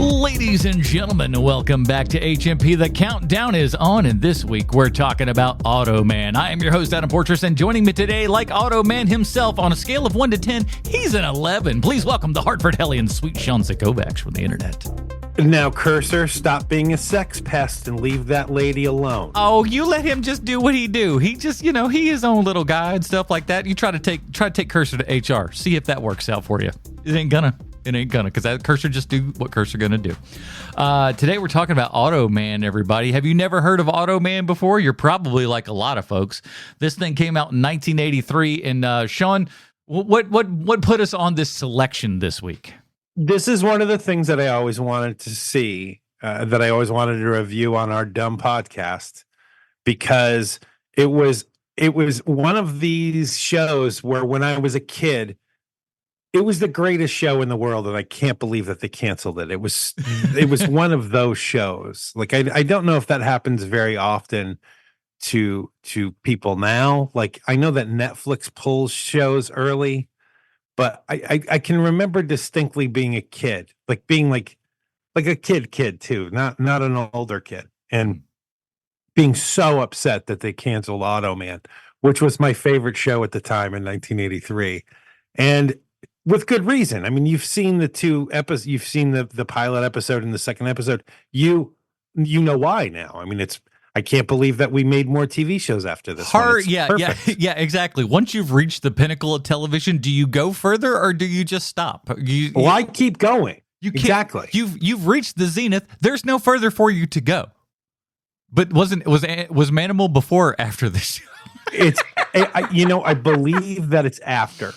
Ladies and gentlemen, welcome back to HMP. The countdown is on, and this week we're talking about Automan. I am your host, Adam Portress, and joining me today, like Automan himself, on a scale of 1 to 10, he's an 11. Please welcome the Hartford Hellion, sweet Sean Kovacs from the internet. Now, Cursor, stop being a sex pest and leave that lady alone. Oh, you let him just do what he do. He just, he his own little guy and stuff like that. You try to take Cursor to HR. See if that works out for you. It ain't gonna, because that Cursor just do what Cursor gonna do. Today we're talking about Automan, everybody. Have you never heard of Automan before? You're probably like a lot of folks. This thing came out in 1983, and Sean, what put us on this selection this week? This is one of the things that I always wanted to see, that I always wanted to review on our dumb podcast, because it was one of these shows where when I was a kid, it was the greatest show in the world, and I can't believe that they canceled it. It was one of those shows. Like I don't know if that happens very often to people now. Like I know that Netflix pulls shows early, but I can remember distinctly being a kid, like being like a kid too, not an older kid, and being so upset that they canceled Automan, which was my favorite show at the time in 1983, and with good reason. I mean, you've seen the two episodes, you've seen the pilot episode and the second episode. You know why now. I mean, I can't believe that we made more TV shows after this. Yeah, exactly. Once you've reached the pinnacle of television, do you go further or do you just stop? I keep going. Exactly. You've reached the zenith. There's no further for you to go. But was Manimal before or after this? I believe that it's after,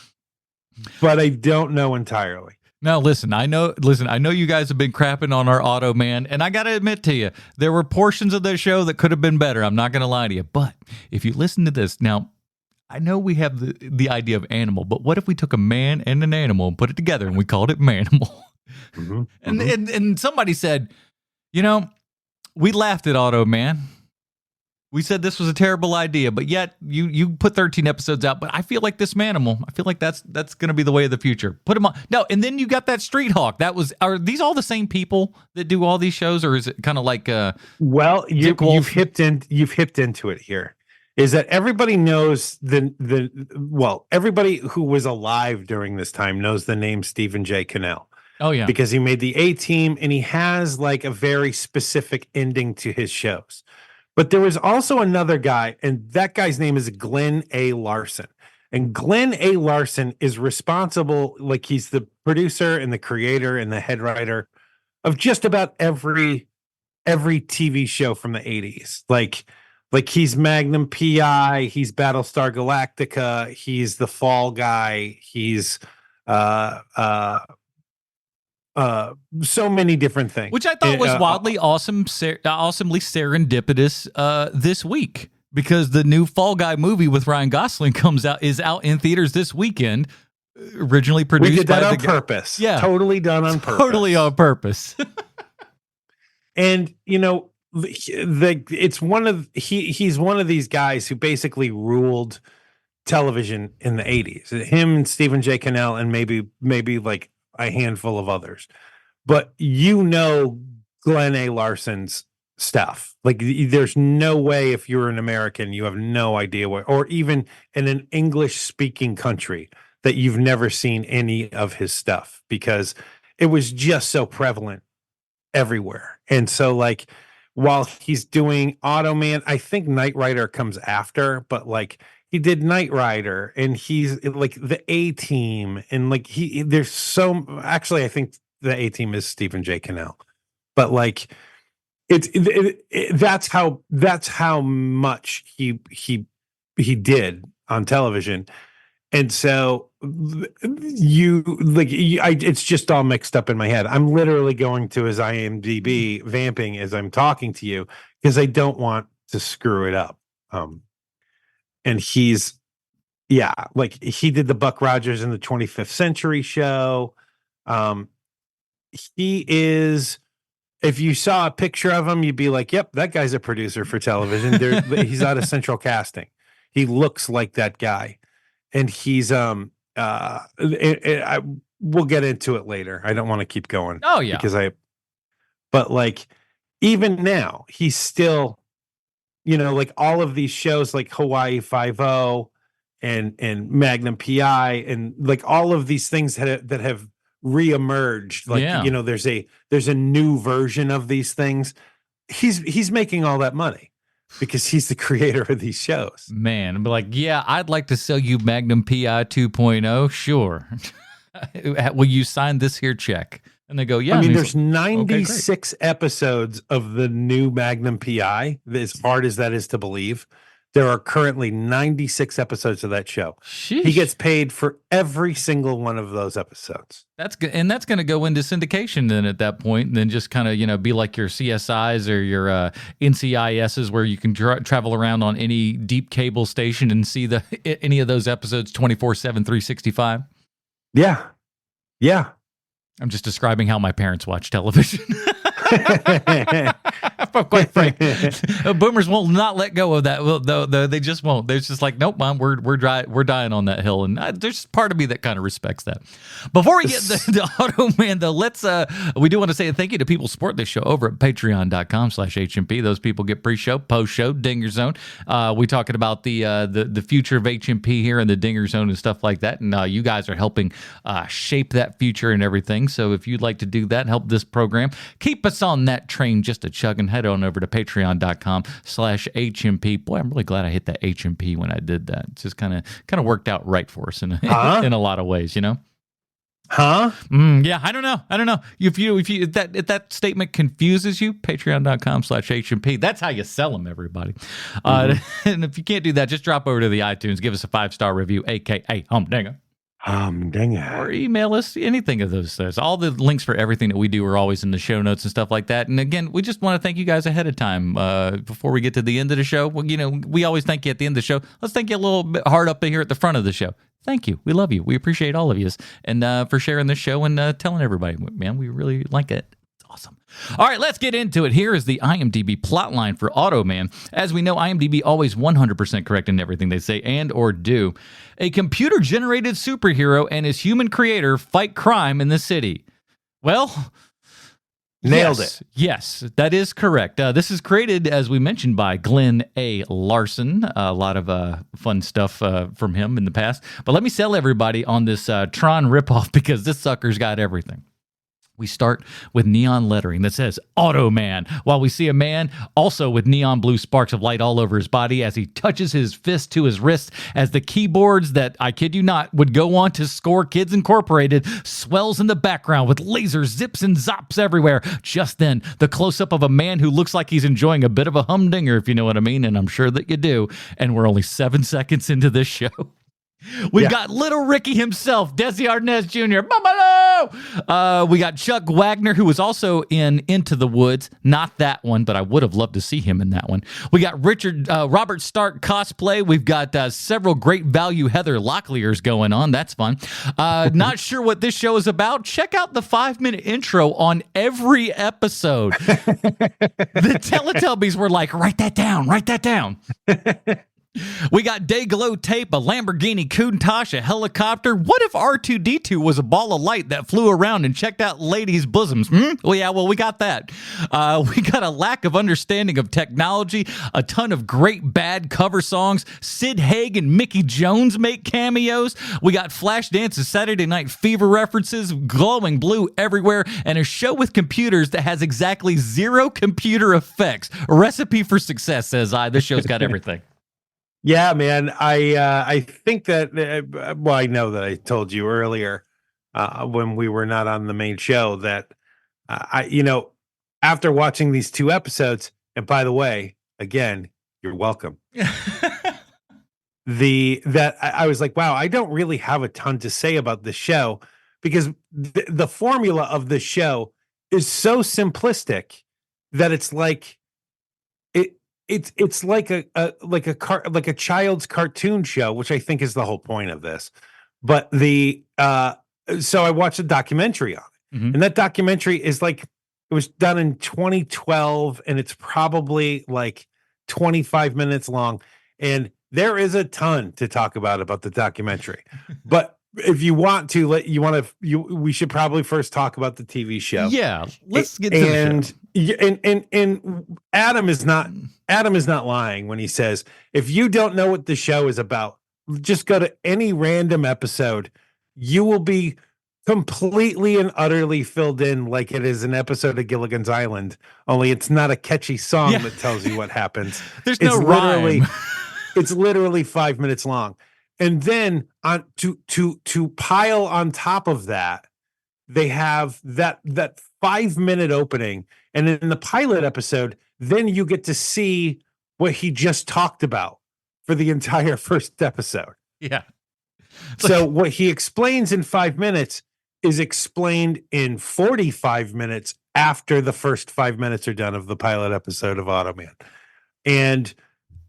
but I don't know entirely. Now, listen, I know you guys have been crapping on our Automan, and I got to admit to you, there were portions of the show that could have been better. I'm not going to lie to you. But if you listen to this, now, I know we have the idea of animal, but what if we took a man and an animal and put it together and we called it Manimal? Mm-hmm. And somebody said, we laughed at Automan. We said this was a terrible idea, but yet you put 13 episodes out. But I feel like this Manimal, I feel like that's going to be the way of the future. Put them on. No, and then you got that Street Hawk. Are these all the same people that do all these shows, or is it kind of like well, you've hipped into it here. Is that everybody knows everybody who was alive during this time knows the name Stephen J. Cannell. Oh yeah, because he made the A-Team, and he has like a very specific ending to his shows. But there was also another guy, and that guy's name is Glenn A. Larson. And Glenn A. Larson is responsible, like he's the producer and the creator and the head writer of just about every TV show from the 80s. Like he's Magnum PI, he's Battlestar Galactica, he's the Fall Guy, he's so many different things, which I thought was wildly awesomely serendipitous this week, because the new Fall Guy movie with Ryan Gosling is out in theaters this weekend. Originally produced we did that by on purpose. Yeah, totally done on purpose. Totally on purpose. And it's he's one of these guys who basically ruled television in the 80s. Him and Stephen J. Cannell and maybe like a handful of others, but Glenn A. Larson's stuff. Like there's no way, if you're an American, you have no idea what, or even in an English speaking country, that you've never seen any of his stuff, because it was just so prevalent everywhere. And so like, while he's doing Automan, I think Knight Rider comes after, but like, he did Knight Rider, and he's like the A-Team, and like there's so actually I think the A-Team is Stephen J. Cannell, but like that's how much he did on television. And so it's just all mixed up in my head. I'm literally going to his IMDb vamping as I'm talking to you, because I don't want to screw it up. And he's, like he did the Buck Rogers in the 25th Century show. He is, if you saw a picture of him, you'd be like, yep, that guy's a producer for television. He's out of central casting. He looks like that guy. And he's, we'll get into it later. I don't want to keep going. Oh, yeah. Because but like even now, he's still, like all of these shows like Hawaii Five-0 and Magnum PI and like all of these things that have reemerged. Like, Yeah. there's a new version of these things. He's making all that money because he's the creator of these shows. Man, I'm like, yeah, I'd like to sell you Magnum PI 2.0. Sure. Will you sign this here check? And they go, yeah. I mean, And there's he's like, 96 episodes of the new Magnum PI. As hard as that is to believe, there are currently 96 episodes of that show. sheesh. He gets paid for every single one of those episodes. That's good, and that's going to go into syndication then at that point, and then just kind of be like your CSIs or your NCISs, where you can travel around on any deep cable station and see any of those episodes 24/7, 365. Yeah. I'm just describing how my parents watch television. If I'm quite frank, boomers will not let go of that. Well, they just won't. They're just like, nope, mom, we're dying on that hill. And there's part of me that kind of respects that. Before we get the Automan, though, we do want to say a thank you to people supporting this show over at patreon.com/HMP. Those people get pre-show, post-show, Dinger Zone. We talking about the future of HMP here in the Dinger Zone and stuff like that. And you guys are helping shape that future and everything. So if you'd like to do that, help this program, keep us on that train just a chugging, head on over to patreon.com/HMP. Boy, I'm really glad I hit that HMP when I did that. It's just kind of worked out right for us in a lot of ways, Huh? Yeah, I don't know. If that statement confuses you, patreon.com/HMP. That's how you sell them, everybody. And if you can't do that, just drop over to the iTunes, give us a 5-star review, aka Humdinger. Or email us, anything of those things. All the links for everything that we do are always in the show notes and stuff like that. And again, we just want to thank you guys ahead of time before we get to the end of the show. Well, we always thank you at the end of the show. Let's thank you a little bit hard up here at the front of the show. Thank you. We love you. We appreciate all of you and for sharing this show and telling everybody, man, we really like it. Awesome. All right, let's get into it. Here is the IMDb plotline for Automan. As we know, IMDb always 100% correct in everything they say and or do. A computer-generated superhero and his human creator fight crime in the city. Well, nailed it. Yes, that is correct. This is created, as we mentioned, by Glenn A. Larson. A lot of fun stuff from him in the past. But let me sell everybody on this Tron ripoff because this sucker's got everything. We start with neon lettering that says Automan, while we see a man also with neon blue sparks of light all over his body as he touches his fist to his wrist as the keyboards that, I kid you not, would go on to score Kids Incorporated swells in the background with lasers, zips, and zops everywhere. Just then, the close-up of a man who looks like he's enjoying a bit of a humdinger, if you know what I mean, and I'm sure that you do, and we're only 7 seconds into this show. We've got Little Ricky himself, Desi Arnez Jr. Bumalo! We got Chuck Wagner, who was also in Into the Woods. Not that one, but I would have loved to see him in that one. We got Robert Stark cosplay. We've got several great value Heather Locklears going on. That's fun. Not sure what this show is about. Check out the 5-minute intro on every episode. The Teletubbies were like, write that down. We got Dayglow tape, a Lamborghini Countach, a helicopter. What if R2-D2 was a ball of light that flew around and checked out ladies' bosoms? Well, we got that. We got a lack of understanding of technology, a ton of great bad cover songs. Sid Haig and Mickey Jones make cameos. We got Flashdance, Saturday Night Fever references, glowing blue everywhere, and a show with computers that has exactly 0 computer effects. A recipe for success, says I. This show's got everything. Yeah, man. I think that, I know that I told you earlier when we were not on the main show that, after watching these 2 episodes, and by the way, again, you're welcome. I was like, wow, I don't really have a ton to say about the show because the formula of the show is so simplistic that it's like, It's like a child's cartoon show, which I think is the whole point of this. But so I watched a documentary on it, and that documentary is like it was done in 2012, and it's probably like 25 minutes long, and there is a ton to talk about the documentary. But if you want to, we should probably first talk about the TV show. Yeah, let's get to the show. Yeah, and Adam is not lying when he says, if you don't know what the show is about, just go to any random episode. You will be completely and utterly filled in like it is an episode of Gilligan's Island, only it's not a catchy song Yeah. that tells you what happens. There's no rhyme. It's literally 5 minutes long. And then on to pile on top of that, they have that 5 minute opening, and in the pilot episode then you get to see what he just talked about for the entire first episode. Yeah. So what he explains in 5 minutes is explained in 45 minutes after the first 5 minutes are done of the pilot episode of Automan. And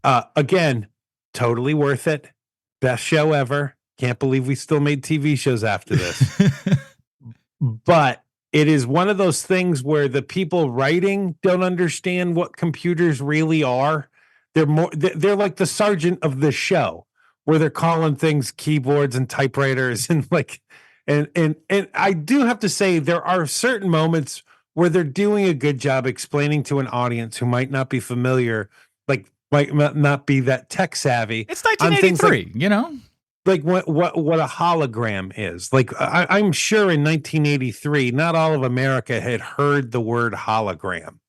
again, totally worth it. Best show ever. Can't believe we still made TV shows after this. But it is one of those things where the people writing don't understand what computers really are. They're like the sergeant of the show, where they're calling things keyboards and typewriters and like, and I do have to say there are certain moments where they're doing a good job explaining to an audience who might not be familiar, like might not be that tech savvy. It's 1983, like, you know? Like what a hologram is. Like I'm sure in 1983, not all of America had heard the word hologram.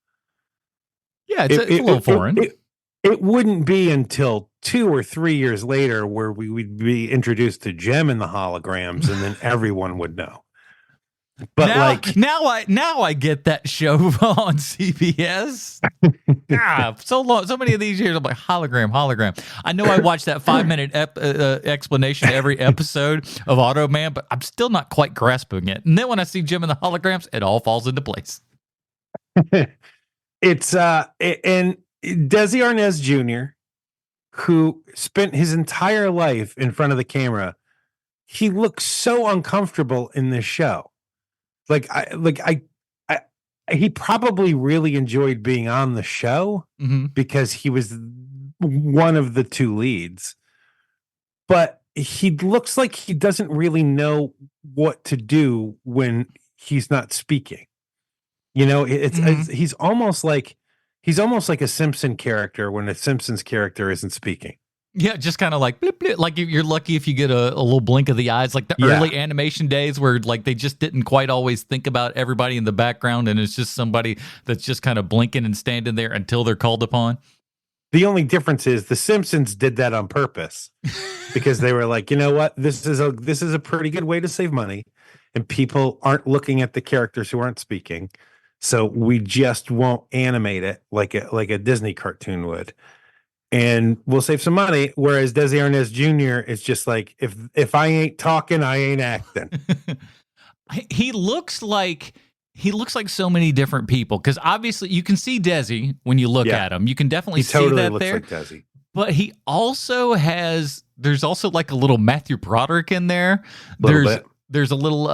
Yeah, it's a little foreign. It wouldn't be until 2 or 3 years later where we would be introduced to Gem and the holograms, and then everyone would know. But now I get that show on CBS. So long, so many of these years, I'm like hologram. I know I watched that 5 minute explanation every episode of Automan, but I'm still not quite grasping it. And then when I see Jim and the holograms, it all falls into place. It's and Desi Arnez Jr., who spent his entire life in front of the camera, he looks so uncomfortable in this show. He probably really enjoyed being on the show because he was one of the two leads, but he looks like he doesn't really know what to do when he's not speaking. You know, he's almost like a Simpson character when a Simpsons character isn't speaking. Yeah, just kind of like blip, blip, like you're lucky if you get a little blink of the eyes, like the early animation days where like they just didn't quite always think about everybody in the background, and it's just somebody that's just kind of blinking and standing there until they're called upon. The only difference is the Simpsons did that on purpose because they were like, you know what, this is a pretty good way to save money, and people aren't looking at the characters who aren't speaking, so we just won't animate it like a Disney cartoon would. And we'll save some money. Whereas Desi Arnaz Jr. is just like, if I ain't talking, I ain't acting. He looks like so many different people, because obviously you can see Desi when you look at him. You can definitely see that looks there. Like Desi. But he also there's also like a little Matthew Broderick in there. There's a little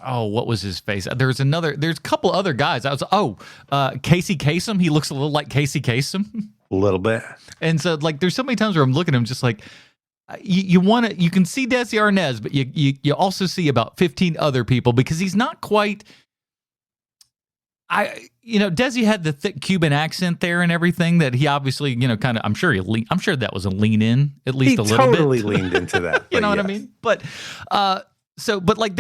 what was his face? There's a couple other guys. Casey Kasem. He looks a little like Casey Kasem. A little bit. And so like there's so many times where I'm looking at him just like you can see Desi Arnaz, but you also see about 15 other people, because he's not quite Desi had the thick Cuban accent there and everything that he obviously, kind of, I'm sure that was a lean in at least a little bit. He totally leaned into that. You know what I mean? But but like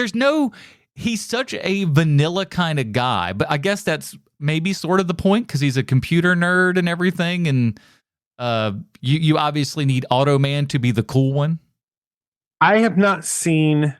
he's such a vanilla kind of guy, but I guess that's maybe sort of the point, because he's a computer nerd and everything, and you obviously need Automan to be the cool one. I haven't seen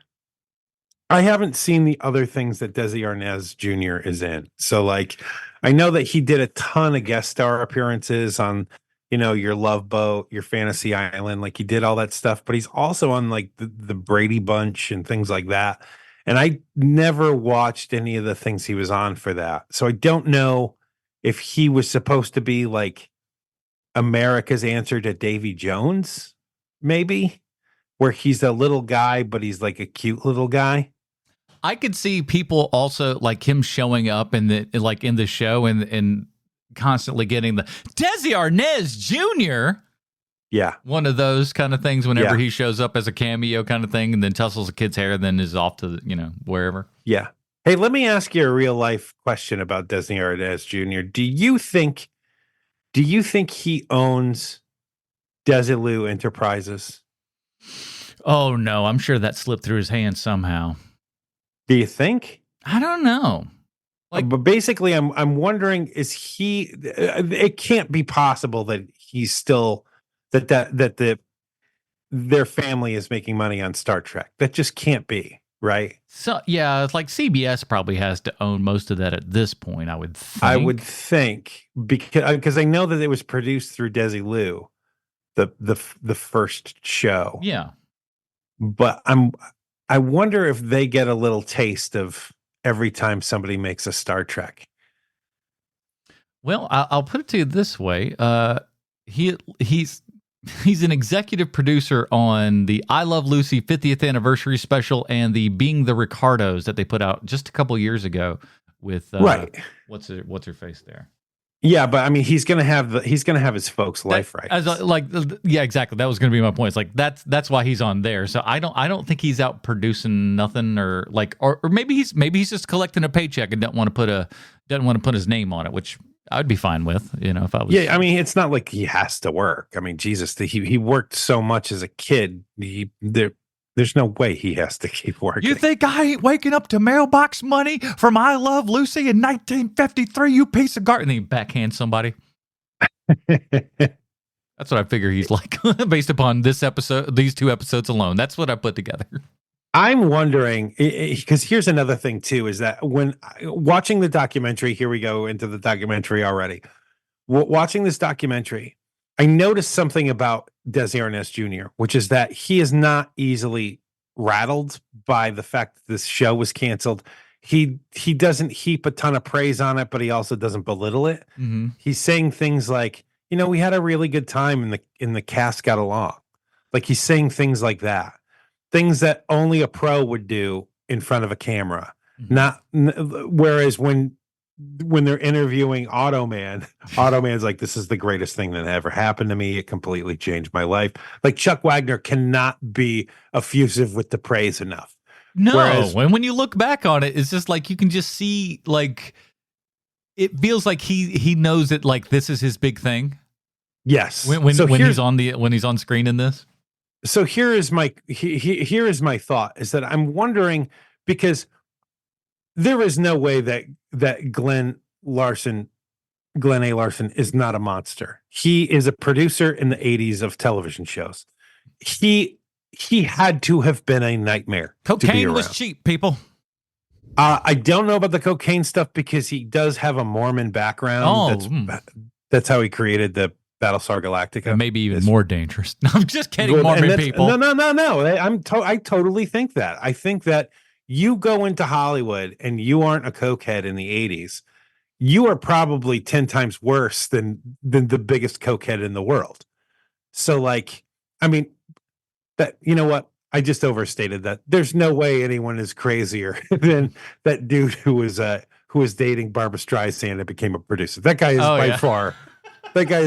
the other things that Desi Arnaz Jr. is in. So like, I know that he did a ton of guest star appearances on, Your Love Boat, Your Fantasy Island. Like he did all that stuff, but he's also on like the Brady Bunch and things like that. And I never watched any of the things he was on for that. So I don't know if he was supposed to be like America's answer to Davy Jones, maybe, where he's a little guy, but he's like a cute little guy. I could see people also like him showing up in the show and constantly getting the Desi Arnaz Jr. Yeah. One of those kind of things whenever he shows up as a cameo kind of thing, and then tussles a kid's hair and then is off to, wherever. Yeah. Hey, let me ask you a real life question about Desi Arnaz Jr. Do you think he owns Desilu Enterprises? Oh no, I'm sure that slipped through his hands somehow. Do you think? I don't know. Like, But basically, I'm wondering, is he? It can't be possible that he's still that their family is making money on Star Trek. That just can't be, right? so yeah, it's like CBS probably has to own most of that at this point, I would I would think. think because I know that it was produced through Desilu, the first show, Yeah. but I wonder if they get a little taste of every time somebody makes a Star Trek. Well, I'll put it to you this way. He's he's an executive producer on the I Love Lucy 50th anniversary special and the Being the Ricardos that they put out just a couple years ago with Right. what's her face there. Yeah, but I mean, he's gonna have his folks' life rights. Yeah, exactly. That was going to be my point. It's like that's why he's on there. So I don't think he's out producing nothing or maybe he's just collecting a paycheck and doesn't want to put his name on it, which I'd be fine with, if I was. Yeah, I mean, it's not like he has to work. I mean, Jesus, he worked so much as a kid. There's no way he has to keep working. You think I ain't waking up to mailbox money from I Love Lucy in 1953, you piece of garbage? And then he backhand somebody. That's what I figure he's like based upon these 2 episodes alone. That's what I put together. I'm wondering, because here's another thing too, is that when watching the documentary, here we go into the documentary already. Watching this documentary, I noticed something about Desi Arnaz Jr., which is that he is not easily rattled by the fact that this show was canceled. He doesn't heap a ton of praise on it, but he also doesn't belittle it. Mm-hmm. He's saying things like, we had a really good time and the cast got along. Like he's saying things like that. Things that only a pro would do in front of a camera. Mm-hmm. Whereas when they're interviewing Automan's like, this is the greatest thing that ever happened to me. It completely changed my life. Like Chuck Wagner cannot be effusive with the praise enough. No, whereas, when you look back on it, it's just like you can just see like it feels like he knows that like this is his big thing. Yes. When he's on screen in this. So here is my thought is that I'm wondering, because there is no way that Glenn A. Larson is not a monster. He is a producer in the 80s of television shows. He had to have been a nightmare. Cocaine was cheap, people. I don't know about the cocaine stuff because he does have a Mormon background. That's how he created the Battlestar Galactica. And maybe even more dangerous. I'm just kidding, Mormon people. No. I totally think that. I think that you go into Hollywood and you aren't a cokehead in the 80s, you are probably 10 times worse than the biggest cokehead in the world. So like, I mean, that, you know what? I just overstated that. There's no way anyone is crazier than that dude who was dating Barbra Streisand and became a producer. That guy is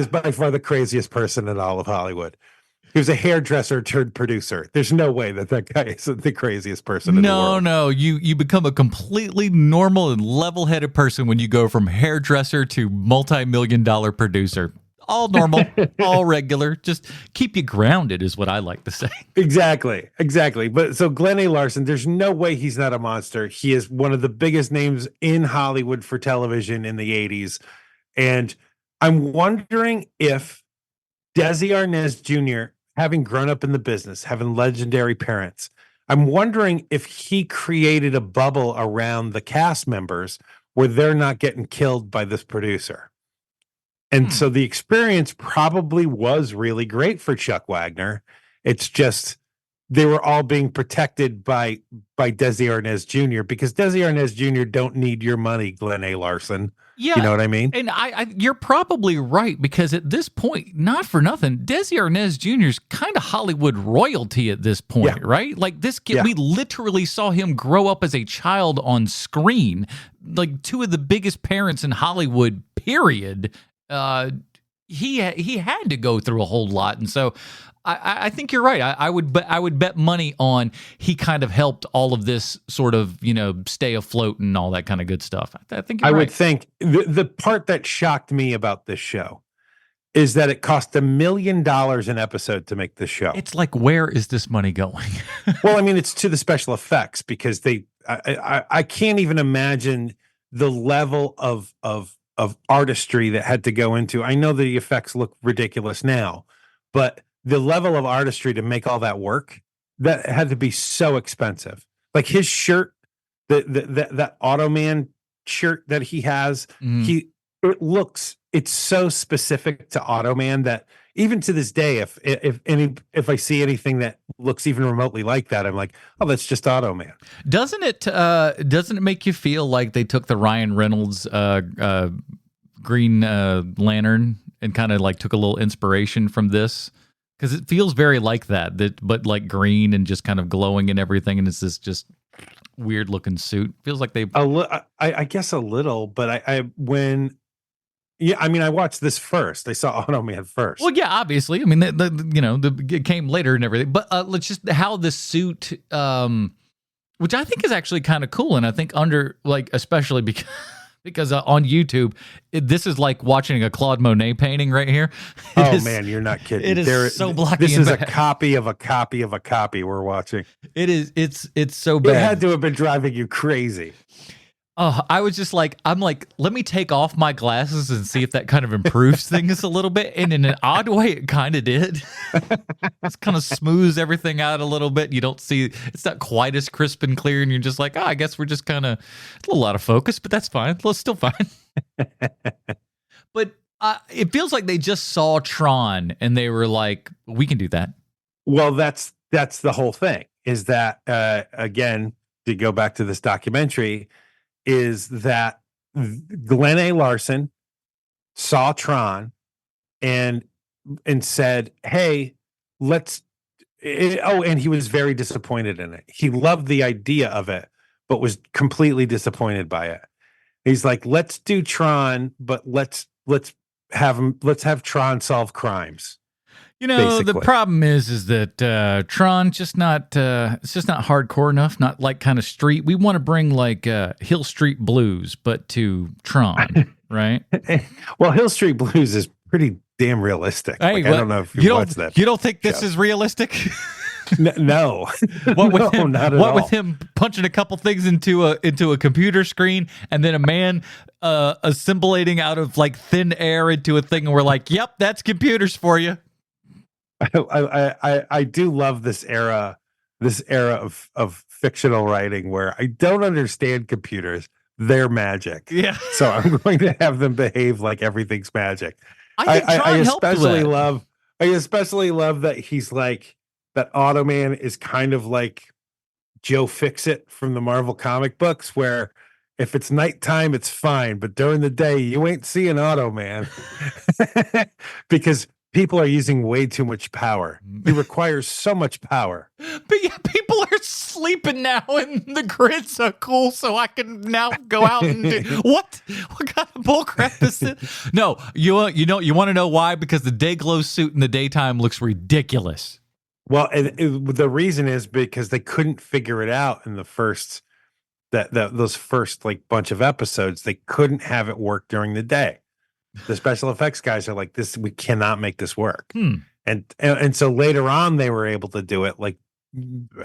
by far the craziest person in all of Hollywood. He was a hairdresser turned producer. There's no way that guy is the craziest person in the world. No. You become a completely normal and level-headed person when you go from hairdresser to multi-million-dollar producer. All normal, all regular. Just keep you grounded is what I like to say. Exactly. But so Glenn A. Larson, there's no way he's not a monster. He is one of the biggest names in Hollywood for television in the 80s. And I'm wondering if Desi Arnaz Jr., having grown up in the business, having legendary parents, I'm wondering if he created a bubble around the cast members where they're not getting killed by this producer. And so the experience probably was really great for Chuck Wagner. It's just they were all being protected by Desi Arnaz Jr. because Desi Arnaz Jr. don't need your money, Glenn A. Larson. Yeah, you know what I mean? And you're probably right, because at this point, not for nothing, Desi Arnaz Jr. is kind of Hollywood royalty at this point, right? Like this kid, we literally saw him grow up as a child on screen. Like two of the biggest parents in Hollywood, period. he had to go through a whole lot, and so I think you're right. I would bet money on he kind of helped all of this sort of stay afloat and all that kind of good stuff. I think you're I right. would think the part that shocked me about this show is that it cost $1 million an episode to make this show. It's like, where is this money going? Well, I mean, it's to the special effects because I can't even imagine the level of artistry that had to go into. I know the effects look ridiculous now, but the level of artistry to make all that work, that had to be so expensive. Like his shirt, that Automan shirt that he has, it's so specific to Automan that even to this day, if I see anything that looks even remotely like that, I'm like, oh, that's just Automan. Doesn't it make you feel like they took the Ryan Reynolds Green Lantern and kind of like took a little inspiration from this? Because it feels very like that, but like green and just kind of glowing and everything, and it's this just weird looking suit. Feels like they I guess a little, but I watched this first. I saw Automan first. Well, yeah, obviously. I mean, it came later and everything. But let's just how the suit, which I think is actually kind of cool, and I think especially because on YouTube, this is like watching a Claude Monet painting right here. Man, you're not kidding. It is so blocky. This is a copy of a copy of a copy we're watching. It is. It's so bad. It had to have been driving you crazy. I was just like, let me take off my glasses and see if that kind of improves things a little bit. And in an odd way, it kind of did. It's kind of smooths everything out a little bit. You don't see, it's not quite as crisp and clear. And you're just like, I guess we're just kind of a little out of focus, but that's fine. It's still fine. But it feels like they just saw Tron and they were like, we can do that. Well, that's the whole thing is that, again, to go back to this documentary, is that Glenn A. Larson saw Tron and said, hey, and he was very disappointed in it. He loved the idea of it, but was completely disappointed by it. He's like, let's do Tron, but let's have Tron solve crimes. Basically. The problem is that Tron it's just not hardcore enough, not like kind of street. We want to bring like Hill Street Blues, but to Tron, right? Well, Hill Street Blues is pretty damn realistic. Hey, I don't know if you watched that. You don't think this is realistic? No. Not at all. With him punching a couple things into a computer screen and then a man assimilating out of like thin air into a thing, and we're like, yep, that's computers for you. I do love this era of fictional writing where I don't understand computers. They're magic. Yeah. So I'm going to have them behave like everything's magic. I especially love that he's like that Automan is kind of like Joe Fixit from the Marvel comic books, where if it's nighttime, it's fine, but during the day, you ain't seeing Automan because people are using way too much power. He requires so much power. But yeah, people are sleeping now, and the grid's so cool, so I can now go out and do what kind of bullcrap is this? No, you want to know why? Because the day glow suit in the daytime looks ridiculous. Well, the reason is because they couldn't figure it out in the first those first like bunch of episodes. They couldn't have it work during the day. The special effects guys are like, we cannot make this work. And so later on they were able to do it, like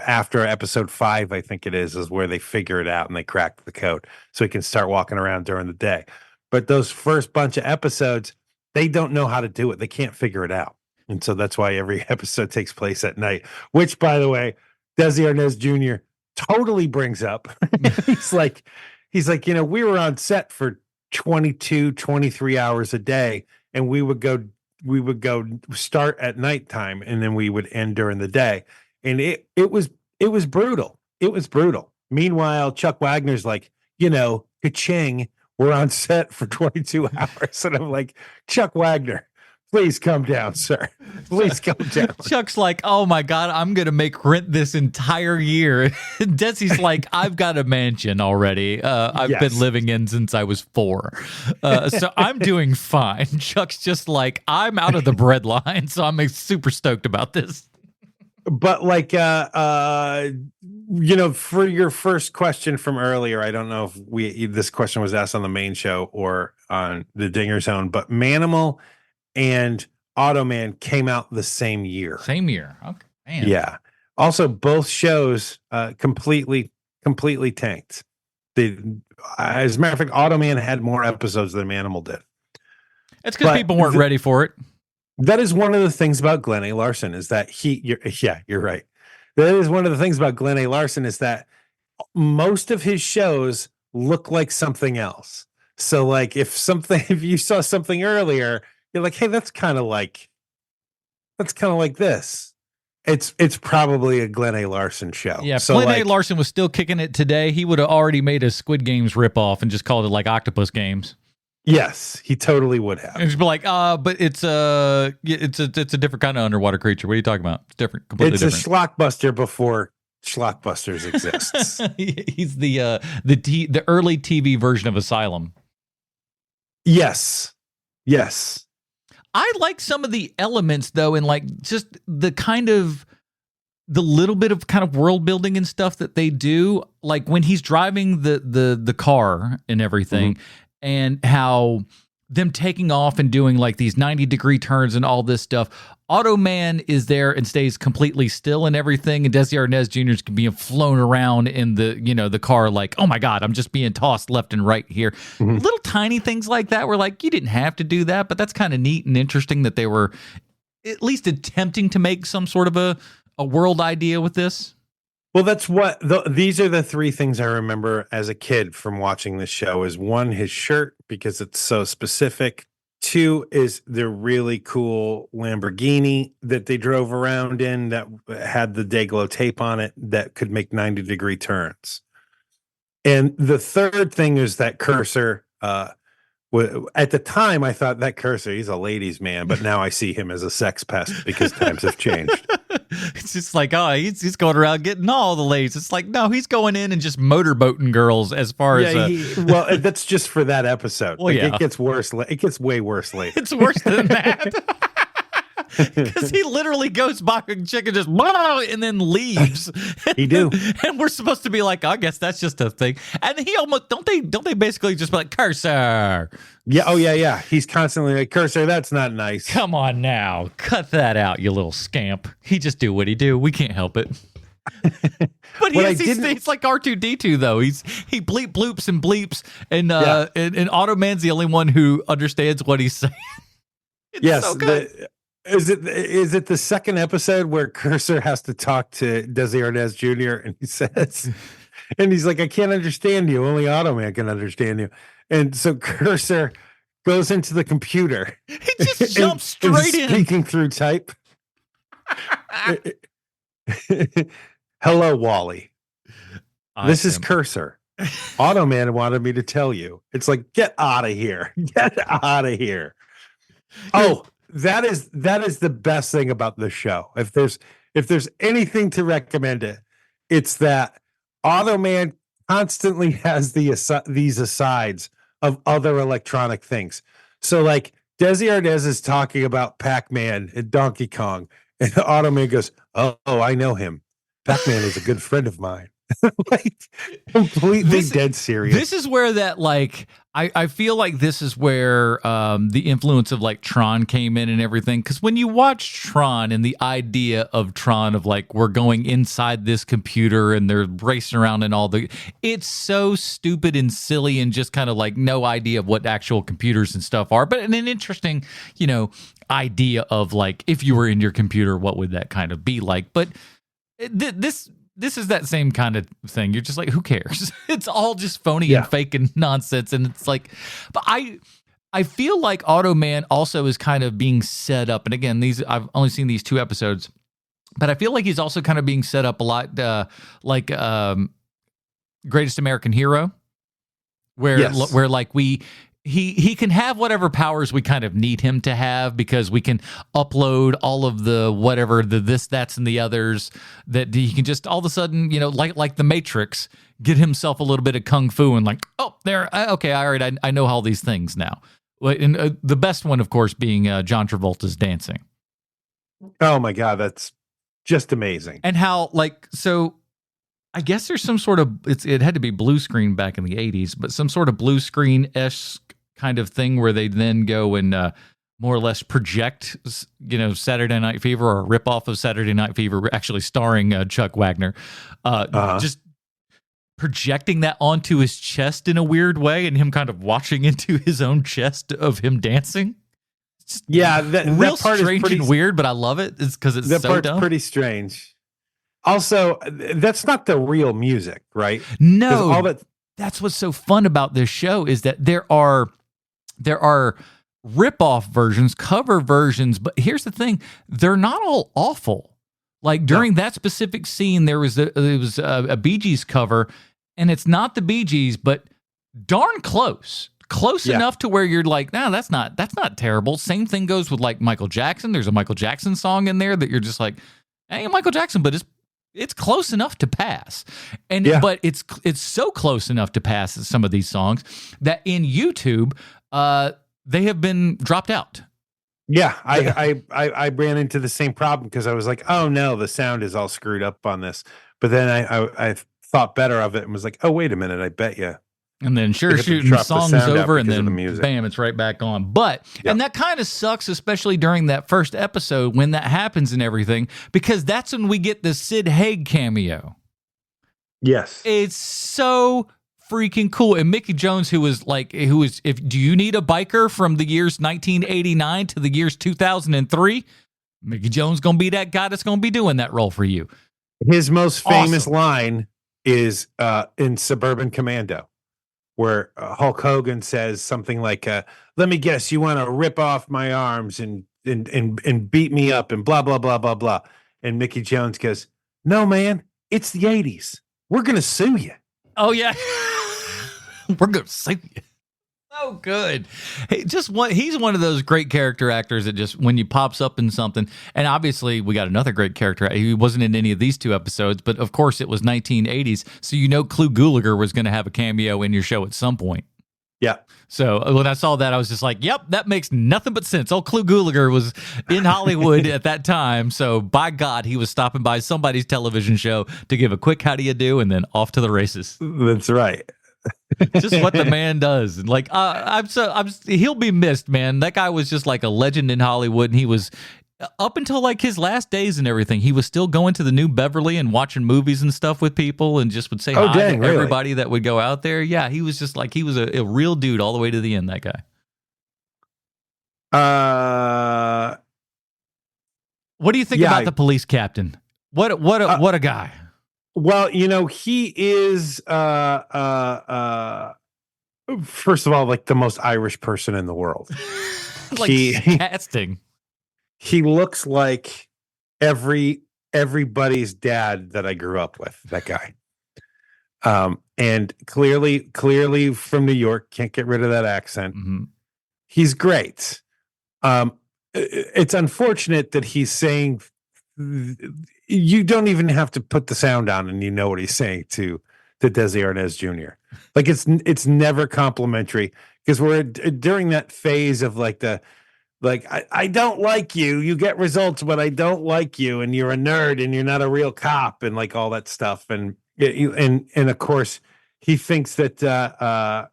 after episode 5, I think it is where they figure it out and they crack the code so he can start walking around during the day. But those first bunch of episodes, they don't know how to do it. They can't figure it out. And so that's why every episode takes place at night, which, by the way, Desi Arnez Jr. totally brings up. he's like, we were on set for 22, 23 hours a day, and we would go start at nighttime and then we would end during the day. And it was brutal. It was brutal. Meanwhile, Chuck Wagner's like, ka-ching, we're on set for 22 hours. And I'm like, Chuck Wagner, Please come down, sir. Please come down. Chuck's like, oh my God, I'm going to make rent this entire year. Desi's like, I've got a mansion already. I've been living in since I was 4. So I'm doing fine. Chuck's just like, I'm out of the bread line. So I'm super stoked about this. But like, for your first question from earlier, I don't know if this question was asked on the main show or on the Dinger Zone, but Manimal and Automan came out the same year. Same year. Okay. Man. Yeah. Also, both shows completely tanked. As a matter of fact, Automan had more episodes than Manimal did. It's because people weren't ready for it. That is one of the things about Glenn A. Larson is that you're right. That is one of the things about Glenn A. Larson is that most of his shows look like something else. So like if you saw something earlier, you're like, hey, that's kind of like this. It's probably a Glenn A. Larson show. Yeah, if Glenn A. Larson was still kicking it today, he would have already made a Squid Games ripoff and just called it like Octopus Games. Yes, he totally would have. And just be like, but it's a different kind of underwater creature. What are you talking about? It's different, completely different. It's a schlockbuster before Schlockbusters exists. He's the early TV version of Asylum. Yes. I like some of the elements though, and like just the little bit of kind of world building and stuff that they do, like when he's driving the car and everything, and how them taking off and doing like these 90-degree turns and all this stuff. Automan is there and stays completely still and everything, and Desi Arnez Jr. is being flown around in the car like, oh my God, I'm just being tossed left and right here. Little tiny things like that were like, you didn't have to do that, but that's kind of neat and interesting that they were at least attempting to make some sort of a world idea with this. Well, that's what these are the 3 things I remember as a kid from watching this show. Is 1, his shirt, because it's so specific. 2 is the really cool Lamborghini that they drove around in that had the Dayglow tape on it that could make 90-degree turns. And the 3rd thing is that cursor. At the time, I thought that cursor, he's a ladies' man, but now I see him as a sex pest because times have changed. It's just like, oh, he's going around getting all the ladies. It's like, no, he's going in and just motorboating girls as far as... well, that's just for that episode. Well, like, yeah. It gets worse. It gets way worse later. It's worse than that. Because he literally goes by a chick and just and then leaves. He do, and we're supposed to be like, I guess that's just a thing. And he almost don't they basically just be like, cursor? Yeah. Oh yeah. He's constantly like, cursor. That's not nice. Come on now, cut that out, you little scamp. He just do what he do. We can't help it. But he's like R2-D2 though. He bleep bloops and bleeps, and Automan's the only one who understands what he's saying. Yes. So good. Is it the second episode where Cursor has to talk to Desi Arnez Jr. and he says, and he's like, I can't understand you. Only Automan can understand you. And so Cursor goes into the computer. He just jumps straight in. Speaking through type. Hello, Wally. This is Cursor. Automan wanted me to tell you. It's like, get out of here. Get out of here. Oh, that is the best thing about the show. If there's anything to recommend it, it's that Automan constantly has these asides of other electronic things. So like Desi Arnaz is talking about Pac-Man and Donkey Kong, and Automan goes, "Oh, I know him. Pac-Man is a good friend of mine." Like completely dead serious. This is where that like I feel like this is where the influence of like Tron came in and everything, because when you watch Tron and the idea of Tron of like we're going inside this computer and they're racing around and all it's so stupid and silly and just kind of like no idea of what actual computers and stuff are, but an interesting idea of like if you were in your computer, what would that kind of be like? But this is that same kind of thing. You're just like, who cares? It's all just phony and fake and nonsense. And it's like, but I feel like Automan also is kind of being set up. And again, I've only seen these 2 episodes, but I feel like he's also kind of being set up a lot like Greatest American Hero, where like he can have whatever powers we kind of need him to have, because we can upload all of the whatever, the this, that's, and the others, that he can just all of a sudden, like the Matrix, get himself a little bit of kung fu and like, oh, there, okay, all right, I know all these things now. And the best one, of course, being John Travolta's dancing. Oh my God, that's just amazing. And how, so I guess there's some sort of, it had to be blue screen back in the 80s, but some sort of blue screen-esque kind of thing where they then go and more or less project, Saturday Night Fever, or a ripoff of Saturday Night Fever, actually starring Chuck Wagner, just projecting that onto his chest in a weird way, and him kind of watching into his own chest of him dancing. Yeah, real that part strange is pretty, and weird, but I love it. It's because it's that so part's dumb. pretty strange. Also, that's not the real music, right? No, all that's what's so fun about this show, is that there are rip-off versions, cover versions, but here's the thing, they're not all awful. Like during that specific scene, there was a Bee Gees cover, and it's not the Bee Gees, but darn close enough to where you're like, no, that's not terrible. Same thing goes with like Michael Jackson. There's a Michael Jackson song in there that you're just like, hey, Michael Jackson, but it's close enough to pass. But it's so close enough to pass some of these songs that in YouTube, they have been dropped out. Yeah, I ran into the same problem, because I was like, oh no, the sound is all screwed up on this. But then I thought better of it and was like, oh, wait a minute, I bet you. And then shooting the song's over, and then bam, it's right back on. But, and that kind of sucks, especially during that first episode when that happens and everything, because that's when we get the Sid Haig cameo. Yes. It's so freaking cool. And Mickey Jones, do you need a biker from the years 1989 to the years 2003? Mickey Jones going to be that guy that's going to be doing that role for you. His most famous line is in Suburban Commando, where Hulk Hogan says something like, let me guess, you want to rip off my arms and beat me up and blah, blah, blah, blah, blah. And Mickey Jones goes, no, man, it's the 80s. We're going to sue you. Oh, yeah. We're going to sue you. So good. Hey, he's one of those great character actors that just, when he pops up in something, and obviously we got another great character. He wasn't in any of these two episodes, but of course it was 1980s. So Clu Gulager was going to have a cameo in your show at some point. Yeah. So when I saw that, I was just like, yep, that makes nothing but sense. Old Clu Gulager was in Hollywood at that time. So by God, he was stopping by somebody's television show to give a quick how do you do, and then off to the races. That's right. Just what the man does. And like, he'll be missed, man. That guy was just like a legend in Hollywood, and he was, up until like his last days and everything, he was still going to the New Beverly and watching movies and stuff with people, and just would say hi to everybody that would go out there. Yeah, he was just like, he was a real dude all the way to the end, that guy. What do you think about the police captain? What a guy. Well, he is, first of all, like the most Irish person in the world. Like casting. He looks like everybody's dad that I grew up with, that guy. And clearly from New York, can't get rid of that accent. Mm-hmm. He's great. It's unfortunate that he's saying, you don't even have to put the sound on and you know what he's saying to Desi Arnez Jr. Like it's never complimentary, because we're during that phase of like I don't like you. You get results, but I don't like you, and you're a nerd, and you're not a real cop, and like all that stuff. And of course, he thinks that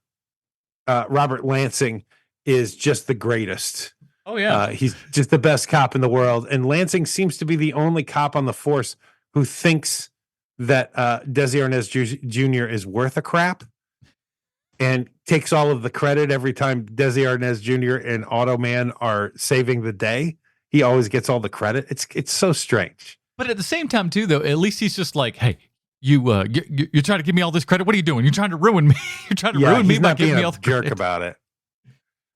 Robert Lansing is just the greatest. Oh yeah, he's just the best cop in the world. And Lansing seems to be the only cop on the force who thinks that Desi Arnaz Jr. is worth a crap, and takes all of the credit every time Desi Arnaz Jr. and Automan are saving the day. He always gets all the credit. It's so strange. But at the same time, too, though, at least he's just like, hey, you're trying to give me all this credit. What are you doing? You're trying to ruin me. You're trying to ruin me by giving me all the credit. Jerk about it.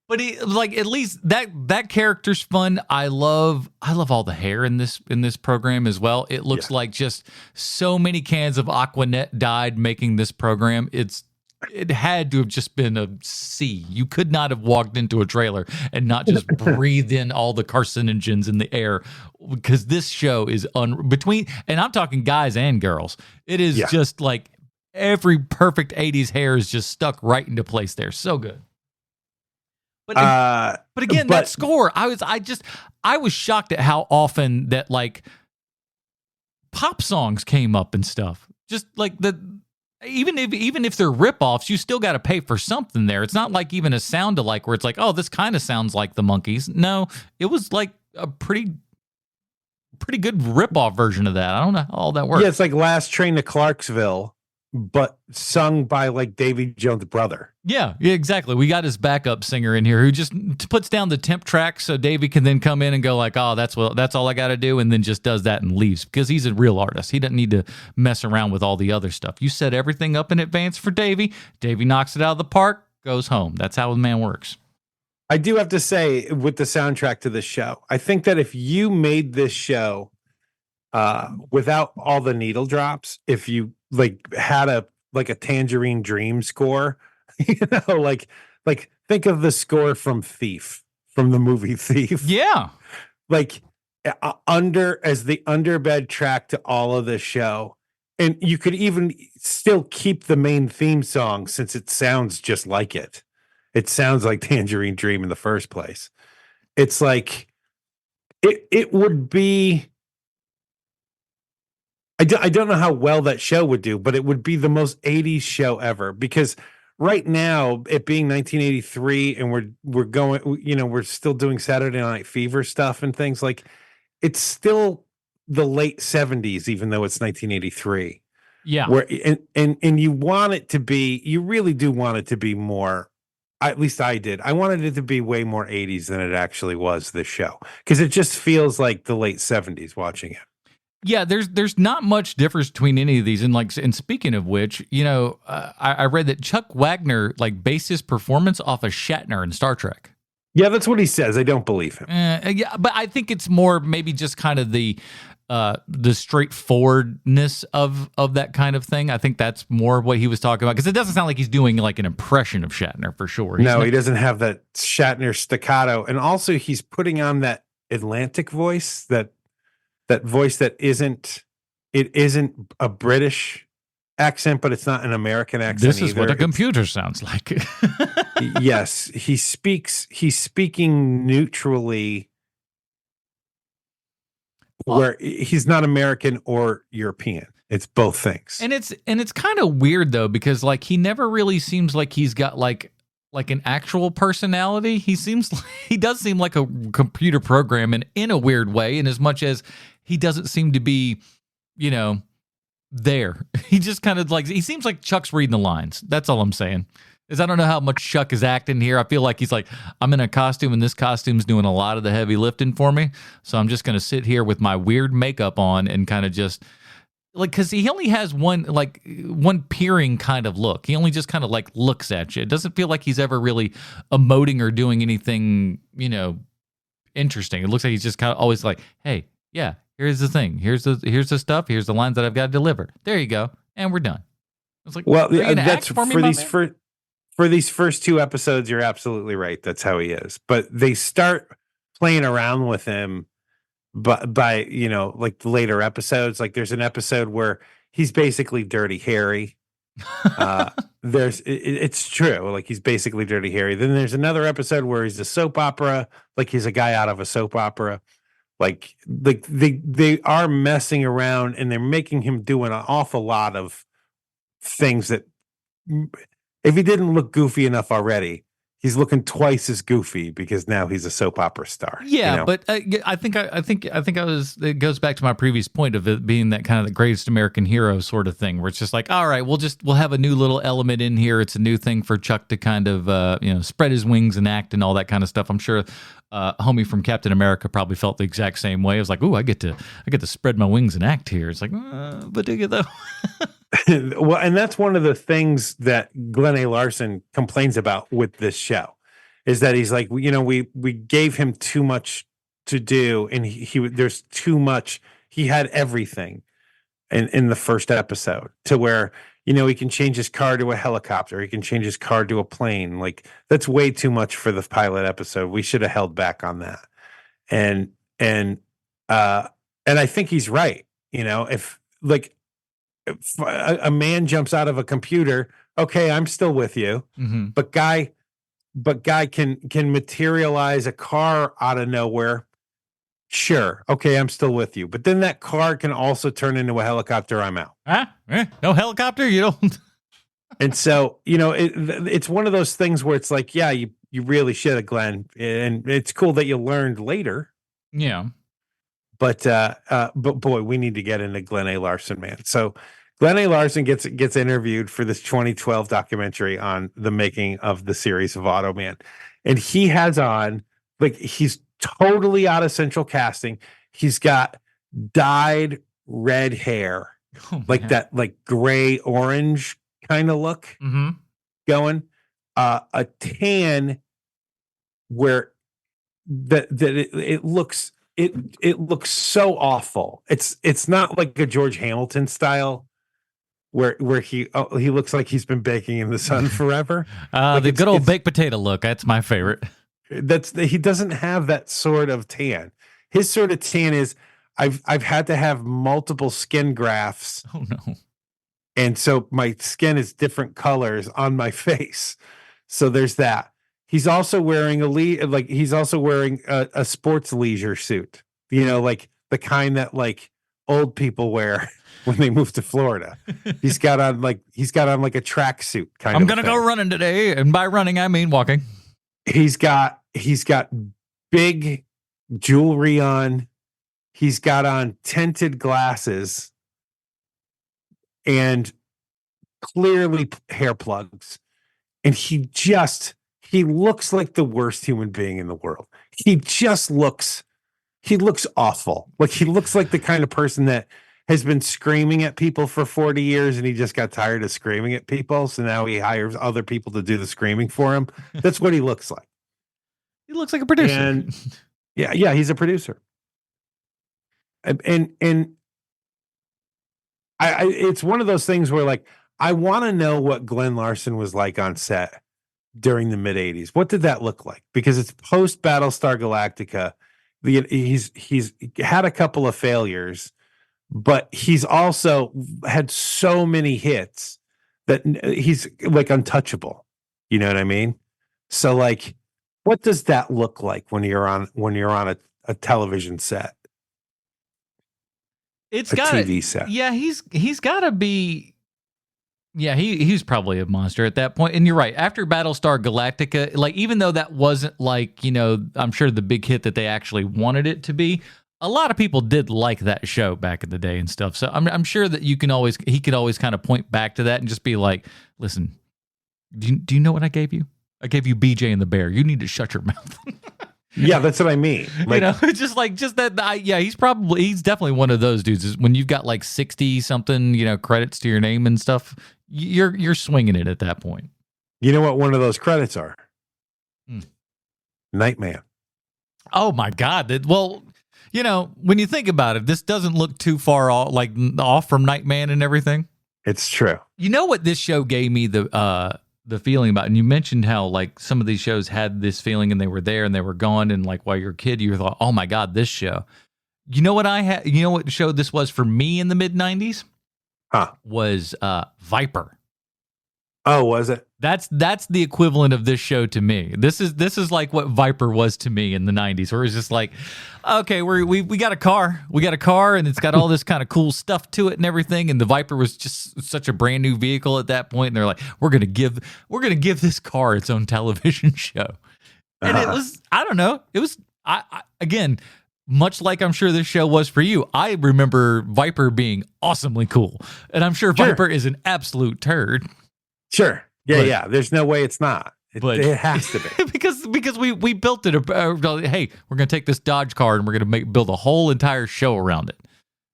But he, like, at least that character's fun. I love all the hair in this program as well. It looks like just so many cans of Aquanet died making this program. It's it had to have just been a sea. You could not have walked into a trailer and not just breathed in all the carcinogens in the air, because this show is between, and I'm talking guys and girls. It is just like every perfect 80s hair is just stuck right into place there. So good. But again, that score, I was shocked at how often that like pop songs came up and stuff. Just like even if they're ripoffs, you still got to pay for something there. It's not like even a sound alike where it's like, oh, this kind of sounds like the Monkees. No, it was like a pretty good ripoff version of that. I don't know how all that works. Yeah, it's like Last Train to Clarksville, but sung by like Davy Jones' brother. Yeah, exactly. We got his backup singer in here who just puts down the temp track so Davey can then come in and go like, oh, that's all I got to do, and then just does that and leaves, because he's a real artist. He doesn't need to mess around with all the other stuff. You set everything up in advance for Davey. Davey knocks it out of the park, goes home. That's how the man works. I do have to say, with the soundtrack to this show, I think that if you made this show without all the needle drops, if you like had a Tangerine Dream score, like think of the score from Thief, from the movie Thief. Yeah. Like as the underbed track to all of the show. And you could even still keep the main theme song, since it sounds just like it. It sounds like Tangerine Dream in the first place. It's like it would be, I don't know how well that show would do, but it would be the most 80s show ever, because right now, it being 1983 and we're going, we're still doing Saturday Night Fever stuff and things, like it's still the late 70s, even though it's 1983. Yeah. Where and you want it to be, you really do want it to be more, at least I did. I wanted it to be way more 80s than it actually was, this show, because it just feels like the late 70s watching it. Yeah, there's not much difference between any of these, and speaking of which, I read that Chuck Wagner like based his performance off of Shatner in Star Trek. Yeah, that's what he says. I don't believe him. Yeah, but I think it's more maybe just kind of the straightforwardness of that kind of thing. I think that's more what he was talking about, because it doesn't sound like he's doing like an impression of Shatner for sure. He doesn't have that Shatner staccato, and also he's putting on that Atlantic voice, that voice that isn't a British accent, but it's not an American accent. This is what a computer sounds like. Yes, he's speaking neutrally, where he's not American or European. It's both things. And it's kind of weird though, because like he never really seems like he's got like an actual personality. He does seem like a computer program, and in a weird way, in as much as he doesn't seem to be, there. He just kind of like, he seems like Chuck's reading the lines. That's all I'm saying. I don't know how much Chuck is acting here. I feel like he's like, I'm in a costume and this costume's doing a lot of the heavy lifting for me. So I'm just going to sit here with my weird makeup on and kind of just like, because he only has one peering kind of look. He only just kind of like looks at you. It doesn't feel like he's ever really emoting or doing anything, interesting. It looks like he's just kind of always like, hey, yeah, here's the thing. Here's the stuff. Here's the lines that I've got to deliver. There you go. And we're done. It's like, well, that's for these first two episodes, you're absolutely right. That's how he is. But they start playing around with him by like the later episodes. Like there's an episode where he's basically Dirty Harry. It's true. Like he's basically Dirty Harry. Then there's another episode where he's a soap opera. Like he's a guy out of a soap opera. Like they are messing around, and they're making him do an awful lot of things that, if he didn't look goofy enough already, he's looking twice as goofy, because now he's a soap opera star. Yeah, but I think it goes back to my previous point of it being that kind of the greatest American hero sort of thing, where it's just like, all right, we'll have a new little element in here. It's a new thing for Chuck to kind of spread his wings and act and all that kind of stuff. I'm sure homie from Captain America probably felt the exact same way. It was like, ooh, I get to spread my wings and act here. It's like, but do you though? Well, and that's one of the things that Glenn A. Larson complains about with this show, is that he's like, we gave him too much to do, and there's too much. He had everything in the first episode, to where he can change his car to a helicopter. He can change his car to a plane. Like, that's way too much for the pilot episode. We should have held back on that. And and uh and I think he's right. If a man jumps out of a computer, okay, I'm still with you. Mm-hmm. But guy can materialize a car out of nowhere. Sure. Okay, I'm still with you. But then that car can also turn into a helicopter. I'm out. No helicopter? You don't. And so, it's one of those things where it's like, yeah, you really should have, Glenn. And it's cool that you learned later. Yeah. But boy, we need to get into Glenn A. Larson, man. So Glenn A. Larson gets interviewed for this 2012 documentary on the making of the series of Automan. And he has on, like, he's totally out of central casting. He's got dyed red hair, like that, like gray orange kind of look going, a tan where it looks so awful. It's not like a George Hamilton style where he looks like he's been baking in the sun forever. Like, the good old baked potato look. That's my favorite. He doesn't have that sort of tan. His sort of tan is, I've had to have multiple skin grafts. Oh no. And so my skin is different colors on my face. So there's that. He's also wearing a sports leisure suit. Like the kind that, like, old people wear when they move to Florida. He's got on like a tracksuit kind of. I'm gonna go running today, and by running I mean walking. He's got big jewelry on. He's got on tinted glasses and clearly hair plugs. And he looks like the worst human being in the world. He looks awful. Like, he looks like the kind of person that has been screaming at people for 40 years and he just got tired of screaming at people. So now he hires other people to do the screaming for him. That's what he looks like. He looks like a producer. And yeah, he's a producer. And it's one of those things where, like, I want to know what Glenn Larson was like on set during the mid 80s. What did that look like? Because it's post Battlestar Galactica. He's had a couple of failures, but he's also had so many hits that he's, like, untouchable. You know what I mean? So, like, what does that look like when you're on a television set? It's a got TV set. Yeah, he's got to be. Yeah, he's probably a monster at that point. And you're right. After Battlestar Galactica, like, even though that wasn't, like, I'm sure the big hit that they actually wanted it to be, a lot of people did like that show back in the day and stuff. So I'm sure that he could always kind of point back to that and just be like, listen, do you know what I gave you? I gave you BJ and the Bear. You need to shut your mouth. Yeah, that's what I mean. Like, just that. He's definitely one of those dudes. Is when you've got like 60 something, credits to your name and stuff, you're swinging it at that point. You know what one of those credits are? Nightman. Oh my God! Well, when you think about it, this doesn't look too far off from Nightman and everything. It's true. You know what this show gave me the feeling about, and you mentioned how, like, some of these shows had this feeling and they were there and they were gone, and, like, while you're a kid you thought, oh my God, this show. You know what show this was for me in the mid 90s? Was Viper. Oh, was it? That's the equivalent of this show to me. This is like what Viper was to me in the 90s, where it's just like, okay, we got a car. We got a car and it's got all this kind of cool stuff to it and everything. And the Viper was just such a brand new vehicle at that point. And they're like, we're gonna give this car its own television show. And it was, I don't know. It was again, much like I'm sure this show was for you. I remember Viper being awesomely cool. And I'm sure Viper is an absolute turd. Sure. Yeah. There's no way it's not. It has to be. because we built it. Hey, we're going to take this Dodge car and we're going to build a whole entire show around it.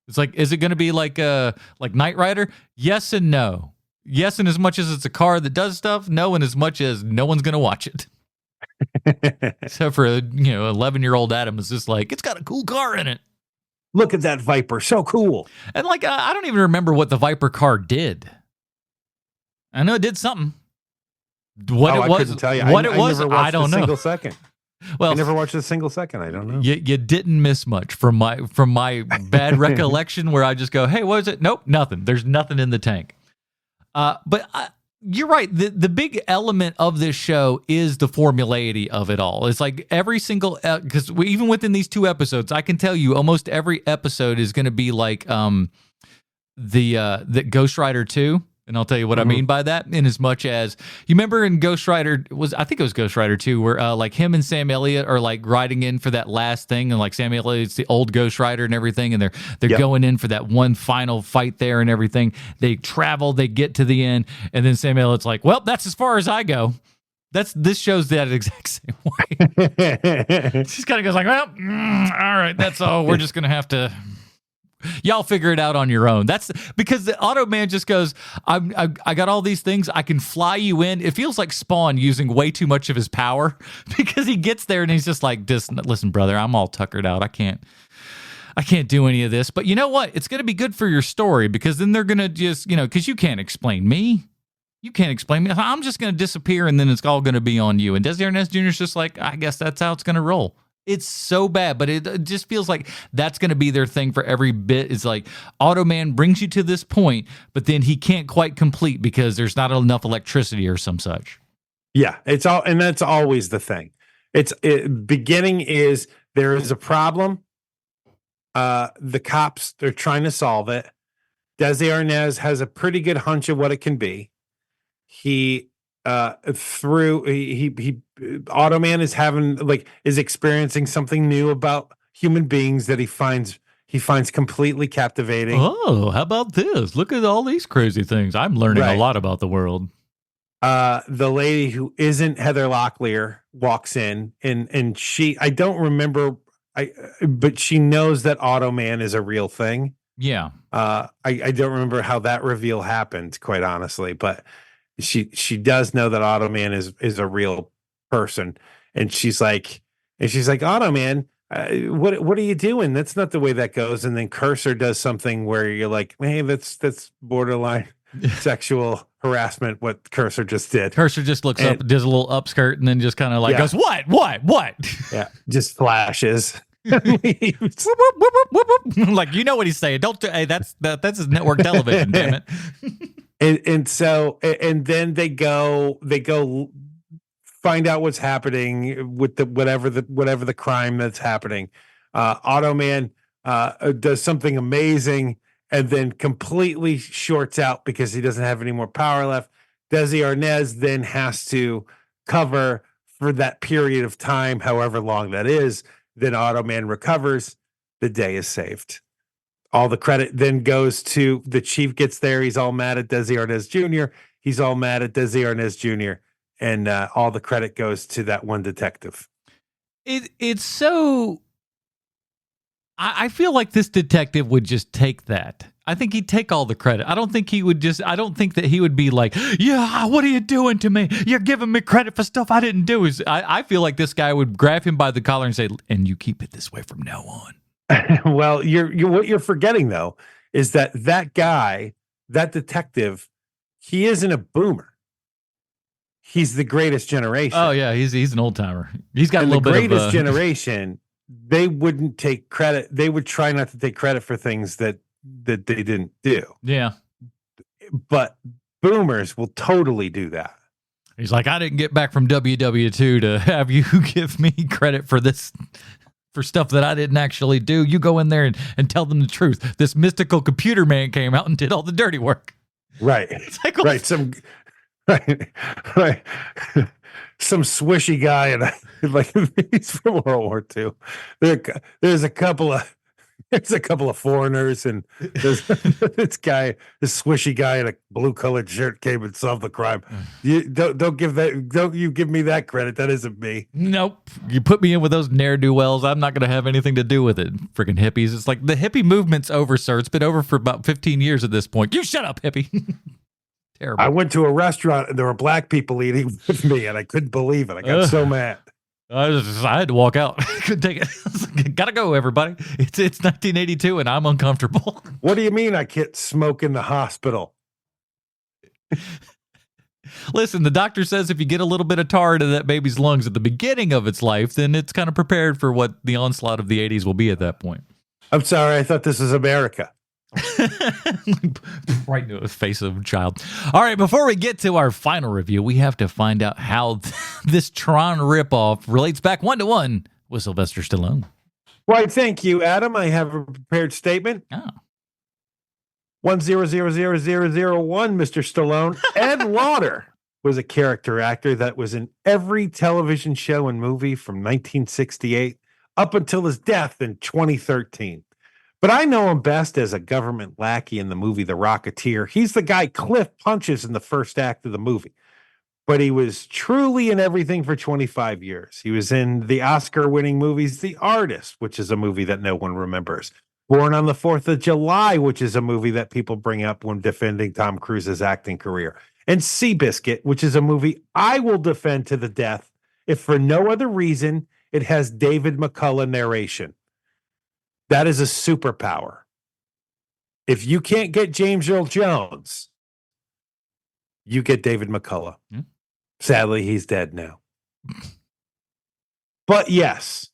It's like, is it going to be like Knight Rider? Yes and no. Yes, in as much as it's a car that does stuff. No, in as much as no one's going to watch it. Except for 11-year-old Adam is just like, it's got a cool car in it. Look at that Viper, so cool. And, like, I don't even remember what the Viper car did. I know it did something. What I it was, couldn't tell you. what I it was, never watched I don't a know. single second. Well, I never watched a single second. I don't know. You didn't miss much from my bad recollection, where I just go, hey, what is it? Nope, nothing. There's nothing in the tank. But you're right. The big element of this show is the formularity of it all. It's like every single, because even within these 2 episodes, I can tell you almost every episode is going to be like the Ghost Rider 2. And I'll tell you what I mean by that. In as much as you remember in Ghost Rider, I think it was Ghost Rider 2, where like him and Sam Elliott are like riding in for that last thing, and like Sam Elliott's the old Ghost Rider and everything, and they're going in for that one final fight there and everything. They travel, they get to the end, and then Sam Elliott's like, "Well, that's as far as I go." This shows that exact same way. She kind of goes like, "Well, all right, that's all. We're just gonna have to." Y'all figure it out on your own. That's because the Automan just goes, I got all these things. I can fly you in. It feels like Spawn using way too much of his power, because he gets there and he's just like, listen, brother, I'm all tuckered out. I can't do any of this. But you know what? It's going to be good for your story, because then they're going to just, because you can't explain me. You can't explain me. I'm just going to disappear, and then it's all going to be on you. And Desi Arnez Jr. is just like, I guess that's how it's going to roll. It's so bad, but it just feels like that's going to be their thing for every bit. It's like Automan brings you to this point, but then he can't quite complete because there's not enough electricity or some such. Yeah, and that's always the thing. Beginning is there is a problem. The cops, they're trying to solve it. Desi Arnaz has a pretty good hunch of what it can be. Automan is experiencing something new about human beings that he finds completely captivating. Oh, how about this? Look at all these crazy things. I'm learning a lot about the world. The lady who isn't Heather Locklear walks in, and I don't remember, but she knows that Automan is a real thing. Yeah. I don't remember how that reveal happened, quite honestly, but she does know that Automan is a real person, and she's like, Automan, what are you doing? That's not the way that goes. And then Cursor does something where you're like, hey, that's borderline sexual harassment. What Cursor just did. Cursor just looks up, does a little upskirt, and then just kind of like goes, what? Yeah, just flashes. Like, you know what he's saying. Don't. Hey, that's his network television. Damn it. And then they go find out what's happening with whatever the crime that's happening. Automan does something amazing, and then completely shorts out because he doesn't have any more power left. Desi Arnaz then has to cover for that period of time, however long that is. Then Automan recovers. The day is saved. All the credit then goes to the chief. Gets there, he's all mad at Desi Arnez Jr. He's all mad at Desi Arnaz Jr. And all the credit goes to that one detective. It's so. I feel like this detective would just take that. I think he'd take all the credit. I don't think he would just. I don't think that he would be like, "Yeah, what are you doing to me? You're giving me credit for stuff I didn't do." I feel like this guy would grab him by the collar and say, "And you keep it this way from now on." Well, what you're forgetting though is that guy, that detective, he isn't a boomer. He's the greatest generation. Oh yeah, he's an old timer. He's got a little bit of the greatest generation. They wouldn't take credit. They would try not to take credit for things that they didn't do. Yeah, but boomers will totally do that. He's like, I didn't get back from WW2 to have you give me credit for this. For stuff that I didn't actually do. You go in there and tell them the truth. This mystical computer man came out and did all the dirty work. Right. It's like, right. Some swishy guy, and like he's from World War II. There's a couple of foreigners, and there's this swishy guy in a blue colored shirt came and solved the crime. You don't you give me that credit. That isn't me. Nope. You put me in with those ne'er-do-wells, I'm not going to have anything to do with it. Freaking hippies. It's like the hippie movement's over, sir. It's been over for about 15 years at this point. You shut up, hippie. Terrible. I went to a restaurant and there were black people eating with me, and I couldn't believe it. I got so mad. I had to walk out. Couldn't take it. Gotta go, everybody. It's 1982 and I'm uncomfortable. What do you mean I can't smoke in the hospital? Listen, the doctor says if you get a little bit of tar into that baby's lungs at the beginning of its life, then it's kind of prepared for what the onslaught of the 80s will be at that point. I'm sorry. I thought this was America. Right into the face of a child. All right, before we get to our final review, we have to find out how this Tron ripoff relates back 1-to-1 with Sylvester Stallone. Why, thank you, Adam. I have a prepared statement. Oh. 1000001, Mr. Stallone. Ed Lauder was a character actor that was in every television show and movie from 1968 up until his death in 2013. But I know him best as a government lackey in the movie The Rocketeer. He's the guy Cliff punches in the first act of the movie. But he was truly in everything for 25 years. He was in the Oscar-winning movies The Artist, which is a movie that no one remembers. Born on the 4th of July, which is a movie that people bring up when defending Tom Cruise's acting career. And Seabiscuit, which is a movie I will defend to the death, if for no other reason it has David McCullough narration. That is a superpower. If you can't get James Earl Jones, you get David McCullough. Sadly, he's dead now. But yes,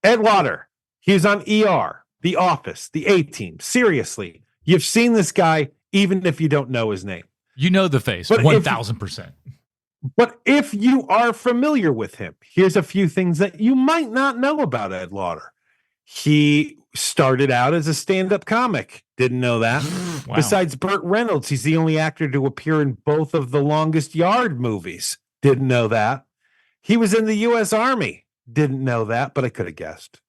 Ed Lauder, he was on ER, The Office, The A-Team. Seriously, you've seen this guy even if you don't know his name. You know the face, 1,000%. But if you are familiar with him, here's a few things that you might not know about Ed Lauder. He started out as a stand-up comic. Didn't know that. Wow. Besides Burt Reynolds, he's the only actor to appear in both of the Longest Yard movies. Didn't know that. He was in the U.S. Army. Didn't know that, but I could have guessed.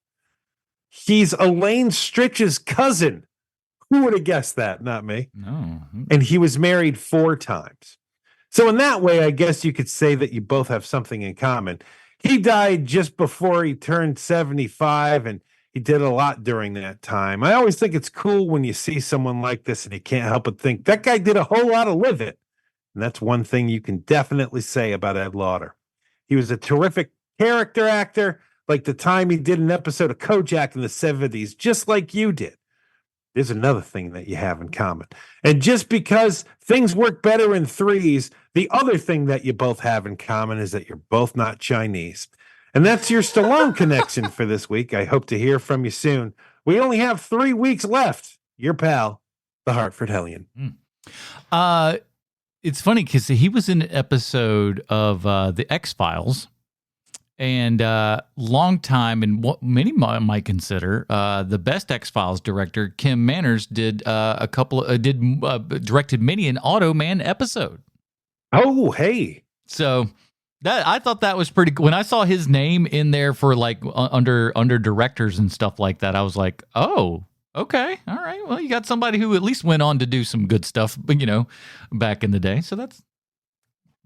He's Elaine Stritch's cousin. Who would have guessed that? Not me. No. And he was married 4 times. So in that way, I guess you could say that you both have something in common. He died just before he turned 75, and he did a lot during that time. I always think it's cool when you see someone like this and you can't help but think that guy did a whole lot of living. And that's one thing you can definitely say about Ed Lauder. He was a terrific character actor, like the time he did an episode of Kojak in the 70s, just like you did. There's another thing that you have in common. And just because things work better in threes, the other thing that you both have in common is that you're both not Chinese. And that's your Stallone connection for this week. I hope to hear from you soon. We only have 3 weeks left. Your pal, the Hartford Hellion. It's funny because he was in an episode of The X-Files, and long time, and what many might consider the best X-Files director, Kim Manners, did directed many an Automan episode. Oh, hey. So that I thought that was pretty cool. When I saw his name in there for like under directors and stuff like that, I was like, oh, okay, all right. Well, you got somebody who at least went on to do some good stuff, back in the day. So that's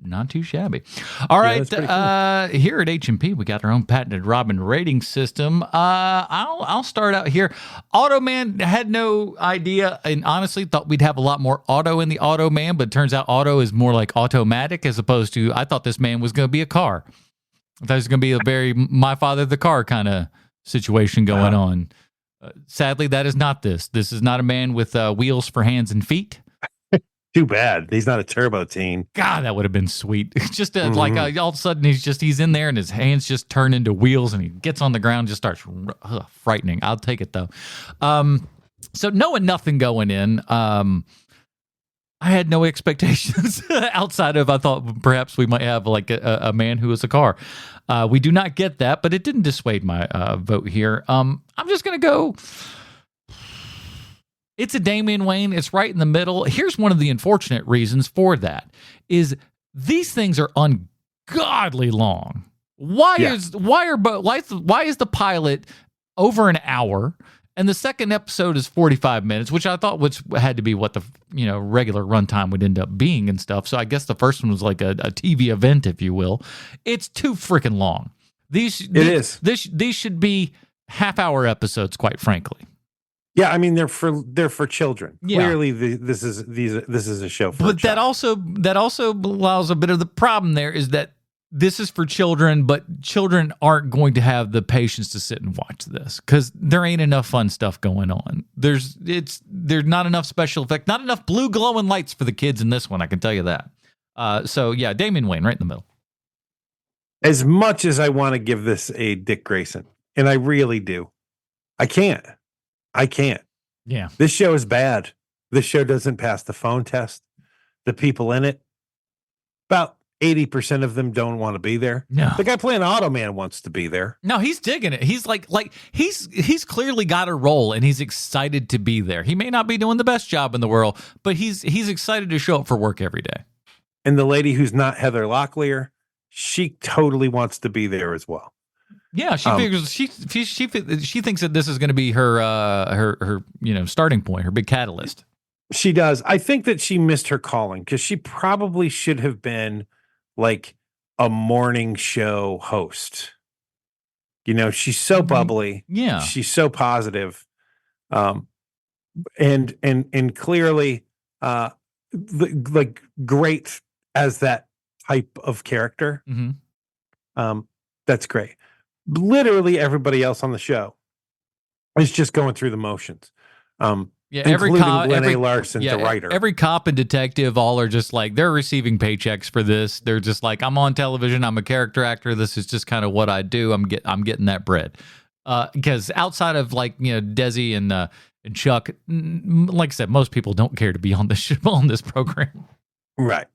not too shabby. All right, cool. Here at H&P, we got our own patented Robin rating system. I'll start out here. Automan, had no idea, and honestly thought we'd have a lot more auto in the Automan, but it turns out auto is more like automatic as opposed to, I thought this man was going to be a car. I thought it was going to be a very My Father the Car kind of situation going on. Sadly, that is not this. This is not a man with wheels for hands and feet. Too bad he's not a turbo teen. God, that would have been sweet. Just like all of a sudden he's in there and his hands just turn into wheels and he gets on the ground and just starts frightening. I'll take it though. So knowing nothing going in, I had no expectations outside of I thought perhaps we might have like a man who is a car. We do not get that, but it didn't dissuade my vote here. I'm just gonna go. It's a Damian Wayne. It's right in the middle. Here's one of the unfortunate reasons for that is these things are ungodly long. Why is the pilot over an hour and the second episode is 45 minutes, which I thought had to be what the regular runtime would end up being and stuff. So I guess the first one was like a TV event, if you will. It's too freaking long. These should be half-hour episodes, quite frankly. Yeah, I mean they're for children. Yeah. Clearly, this is a show for. But that also allows a bit of the problem. There is that this is for children, but children aren't going to have the patience to sit and watch this because there ain't enough fun stuff going on. There's not enough special effect, not enough blue glowing lights for the kids in this one. I can tell you that. So yeah, Damian Wayne right in the middle. As much as I want to give this a Dick Grayson, and I really do, I can't. I can't. Yeah. This show is bad. This show doesn't pass the phone test. The people in it, about 80% of them don't want to be there. No. The guy playing Automan wants to be there. No, he's digging it. He's like he's clearly got a role and he's excited to be there. He may not be doing the best job in the world, but he's excited to show up for work every day. And the lady who's not Heather Locklear, she totally wants to be there as well. Yeah, she figures she thinks that this is going to be her starting point, her big catalyst. She does. I think that she missed her calling because she probably should have been like a morning show host. You know, she's so bubbly. Yeah, she's so positive, and clearly, like great as that type of character. Mm-hmm. That's great. Literally everybody else on the show is just going through the motions. Every cop, Glenn A. Larson, the writer. Every cop and detective all are just like, they're receiving paychecks for this. They're just like, I'm on television. I'm a character actor. This is just kind of what I do. I'm getting that bread. Because outside of like, Desi and Chuck, like I said, most people don't care to be on this program. Right.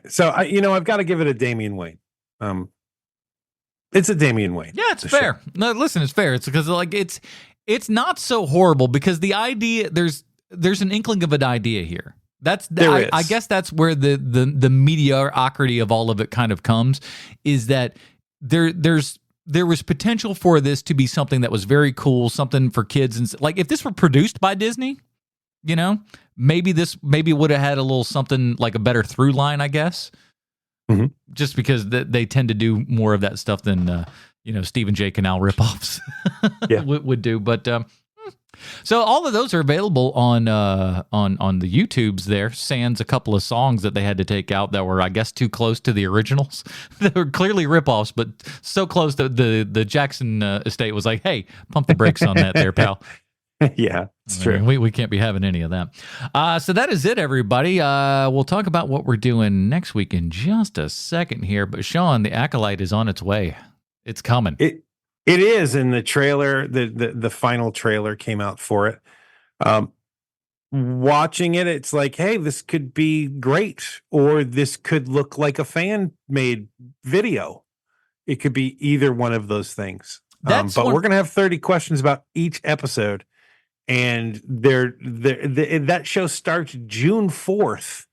So I've got to give it a Damian Wayne. It's a Damian Wayne. Yeah, it's fair. Show. No, listen, it's fair. It's because like it's not so horrible because the idea there's an inkling of an idea here. I guess that's where the mediocrity of all of it kind of comes, is that there was potential for this to be something that was very cool, something for kids, and like if this were produced by Disney, maybe would have had a little something like a better through line, I guess. Mm-hmm. Just because they tend to do more of that stuff than Stephen J. Canal ripoffs would do. But so all of those are available on the YouTubes there, sans a couple of songs that they had to take out that were, I guess, too close to the originals. They were clearly ripoffs, but so close that the Jackson estate was like, hey, pump the brakes on that there, pal. Yeah, it's true. We can't be having any of that. So that is it, everybody. We'll talk about what we're doing next week in just a second here. But Sean, the Acolyte is on its way. It's coming. It is. In the trailer, the final trailer came out for it. Watching it, it's like, hey, this could be great, or this could look like a fan-made video. It could be either one of those things. But we're going to have 30 questions about each episode. And that show starts June 4th,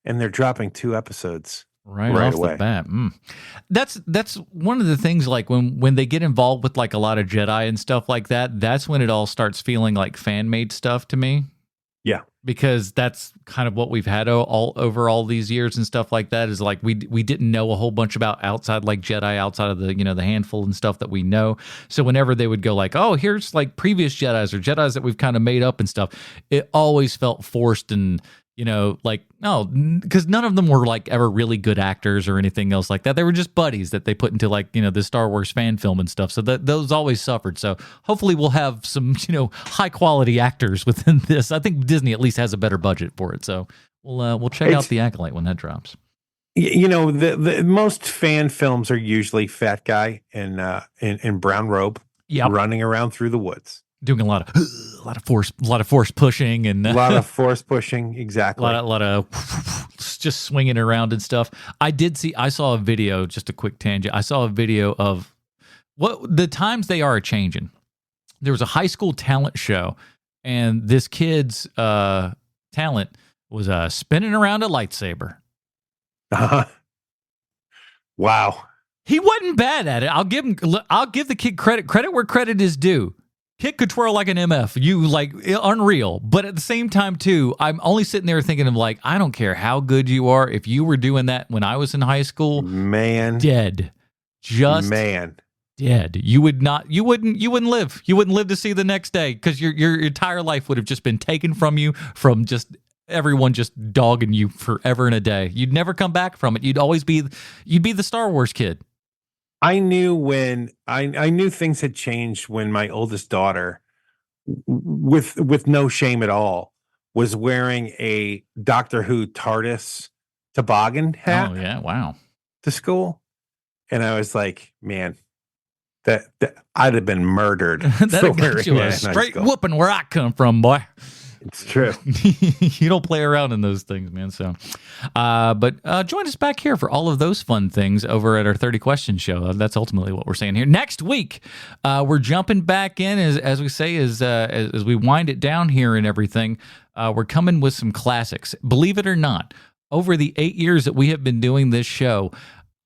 and they're dropping 2 episodes right off away. The bat. That's one of the things, like when they get involved with like a lot of Jedi and stuff like that, that's when it all starts feeling like fan-made stuff to me. Yeah. Because that's kind of what we've had all over all these years and stuff like that, is like we didn't know a whole bunch about outside like Jedi, outside of the the handful and stuff that we know. So whenever they would go like, oh, here's like previous Jedis or Jedis that we've kind of made up and stuff, it always felt forced and like, no, because none of them were like ever really good actors or anything else like that. They were just buddies that they put into like, the Star Wars fan film and stuff. So those always suffered. So hopefully we'll have some, high quality actors within this. I think Disney at least has a better budget for it. So we'll check out The Acolyte when that drops. The most fan films are usually fat guy in brown robe, running around through the woods. Doing a lot of force pushing and a lot of force pushing. Exactly. A lot of just swinging around and stuff. I saw a video, just a quick tangent. I saw a video of what the times they are changing. There was a high school talent show, and this kid's talent was spinning around a lightsaber. Wow. He wasn't bad at it. I'll give the kid credit where credit is due. Kid could twirl like an MF. You like unreal. But at the same time, too, I'm only sitting there thinking of like, I don't care how good you are. If you were doing that when I was in high school, dead. Just dead. You wouldn't live. You wouldn't live to see the next day, because your entire life would have just been taken from you, from just everyone just dogging you forever and a day. You'd never come back from it. You'd be the Star Wars kid. I knew when I knew things had changed when my oldest daughter, with no shame at all, was wearing a Doctor Who TARDIS toboggan hat Oh, yeah. Wow. to school. And I was like, man, that I'd have been murdered. That'll get you a straight whooping where I come from, boy. It's true. You don't play around in those things, man. So, but join us back here for all of those fun things over at our 30 Questions show. That's ultimately what we're saying here. Next week, we're jumping back in, as we say, as we wind it down here and everything. We're coming with some classics. Believe it or not, over the 8 years that we have been doing this show,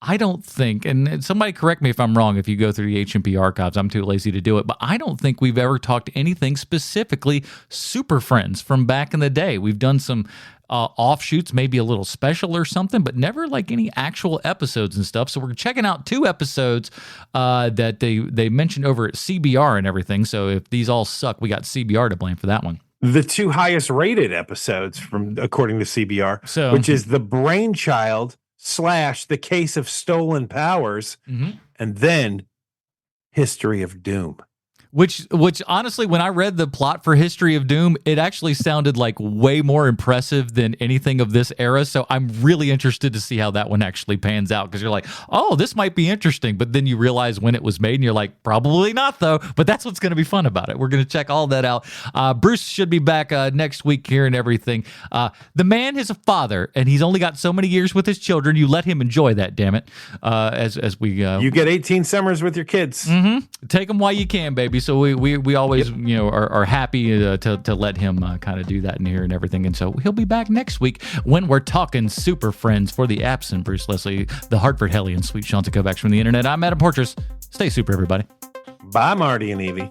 I don't think, and somebody correct me if I'm wrong if you go through the HMP archives, I'm too lazy to do it, but I don't think we've ever talked anything specifically Super Friends from back in the day. We've done some offshoots, maybe a little special or something, but never like any actual episodes and stuff. So we're checking out 2 episodes that they mentioned over at CBR and everything. So if these all suck, we got CBR to blame for that one. The 2 highest rated episodes according to CBR, which is The Brainchild / The Case of Stolen Powers, and then History of Doom. Which honestly, when I read the plot for History of Doom, it actually sounded like way more impressive than anything of this era. So I'm really interested to see how that one actually pans out, because you're like, oh, this might be interesting. But then you realize when it was made and you're like, probably not, though. But that's what's going to be fun about it. We're going to check all that out. Bruce should be back next week here and everything. The man is a father, and he's only got so many years with his children. You let him enjoy that, damn it. As we you get 18 summers with your kids. Take them while you can, baby. So we always are happy to let him kind of do that in here and everything. And so he'll be back next week when we're talking Super Friends. For the absent Bruce Leslie, the Hartford Hellion, Sweet Shanta Kovacs from the internet, I'm Adam Portress. Stay super, everybody. Bye, Marty and Evie.